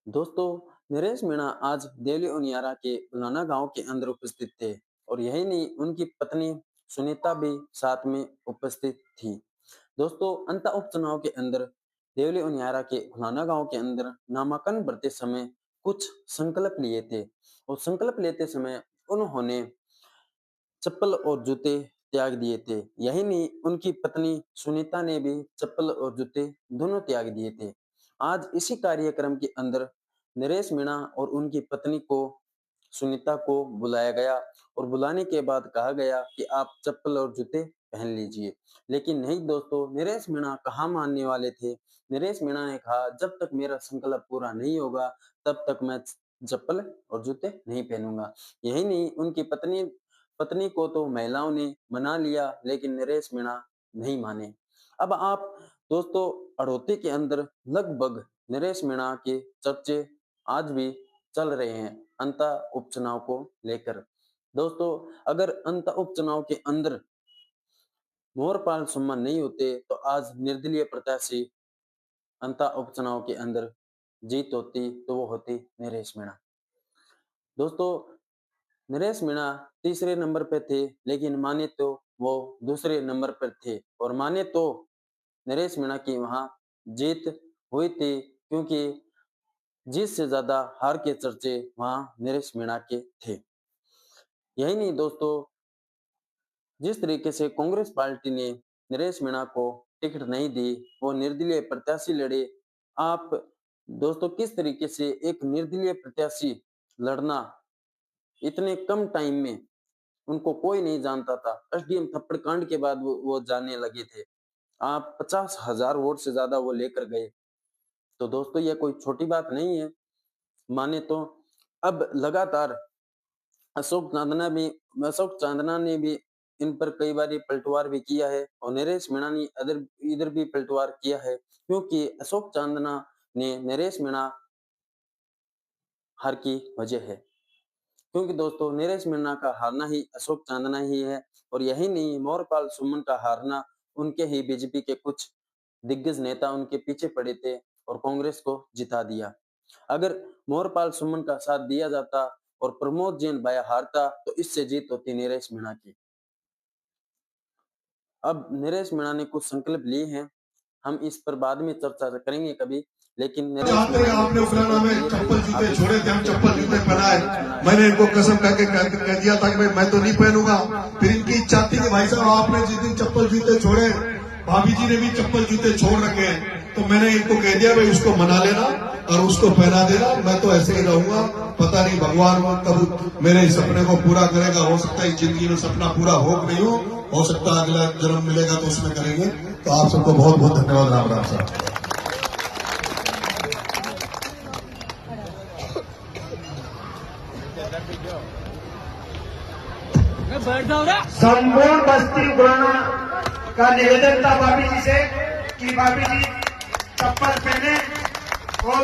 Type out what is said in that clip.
दोस्तों, नरेश मीणा आज देवली उनियारा के उलाना गांव के अंदर उपस्थित थे और यही नहीं उनकी पत्नी सुनीता भी साथ में उपस्थित थी। दोस्तों, अंत उपचुनाव के अंदर देवली उनियारा के उलाना गांव के अंदर नामांकन भरते समय कुछ संकल्प लिए थे और संकल्प लेते समय उन्होंने चप्पल और जूते त्याग दिए थे। यही नहीं उनकी पत्नी सुनीता ने भी चप्पल और जूते दोनों त्याग दिए थे। आज इसी कार्यक्रम के अंदर नरेश मीणा और उनकी पत्नी को सुनीता को बुलाया गया और बुलाने के बाद कहा गया कि आप चप्पल और जूते पहन लीजिए। लेकिन नहीं दोस्तों, नरेश मीणा कहाँ मानने वाले थे। नरेश मीणा ने कहा जब तक मेरा संकल्प पूरा नहीं होगा तब तक मैं चप्पल और जूते नहीं पहनूंगा। यही नहीं उनकी पत्नी पत्नी को तो महिलाओं ने मना लिया लेकिन नरेश मीणा नहीं माने। अब आप दोस्तों, अड़ोती के अंदर लगभग नरेश मीणा के चर्चे आज भी चल रहे हैं अंत उपचुनाव को लेकर। दोस्तों, अगर अंत उपचुनाव के अंदर मोहरपाल सुमन नहीं होते तो आज निर्दलीय प्रत्याशी अंत उपचुनाव के अंदर जीत होती तो वो होती नरेश मीणा। दोस्तों, नरेश मीणा तीसरे नंबर पे थे लेकिन माने तो वो दूसरे नंबर पर थे और माने तो नरेश मीणा की वहां जीत हुई थी क्योंकि जीत से ज्यादा हार के चर्चे वहां नरेश मीणा के थे। यही नहीं दोस्तों, जिस तरीके से कांग्रेस पार्टी ने नरेश मीणा को टिकट नहीं दी, वो निर्दलीय प्रत्याशी लड़े। आप दोस्तों, किस तरीके से एक निर्दलीय प्रत्याशी लड़ना इतने कम टाइम में, उनको कोई नहीं जानता था। एसडीएम थप्पड़ कांड के बाद वो जानने लगे थे। आप 50,000 वोट से ज्यादा वो लेकर गए। तो दोस्तों, ये कोई छोटी बात नहीं है। माने तो अब लगातार अशोक चांदना ने भी इन पर कई बार पलटवार भी किया है और नरेश मीणा ने इधर भी पलटवार किया है क्योंकि अशोक चांदना ने नरेश मीणा हार की वजह है। क्योंकि दोस्तों, नरेश मीणा का हारना ही अशोक चांदना ही है और यही नहीं मोहरपाल सुमन का हारना उनके ही बीजेपी के कुछ दिग्गज नेता उनके पीछे पड़े थे और कांग्रेस को जिता दिया। अगर मोहरपाल सुमन का साथ दिया जाता और प्रमोद जैन भाया हारता तो इससे जीत होती नरेश मीणा की। अब नरेश मीणा ने कुछ संकल्प लिए हैं, हम इस पर बाद में चर्चा करेंगे कभी। लेकिन नरेश मीणा आपने उकराना में चप्पल जूते छोड़े थे, हम चप्पल जूते पहनाए। मैंने इनको कसम कह दिया था कि मैं तो नहीं पहनूंगा। फिर इनकी इच्छा थी कि भाई साहब आपने जिस दिन चप्पल जूते छोड़े, भाभी जी ने भी चप्पल जूते छोड़ रखे हैं, तो मैंने इनको कह दिया भाई उसको मना लेना और उसको पहना देना, मैं तो ऐसे ही रहूंगा। पता नहीं भगवान कब मेरे सपने को पूरा करेगा। हो सकता है इस जिंदगी में सपना पूरा हो नहीं हो सकता अगला जन्म मिलेगा तो उसमें करेंगे। तो आप सबको बहुत बहुत धन्यवाद। राम राम साहब। संपूर्ण बस्ती उड़ाना का निवेदन था भाभी जी से कि भाभी जी चप्पल पहने और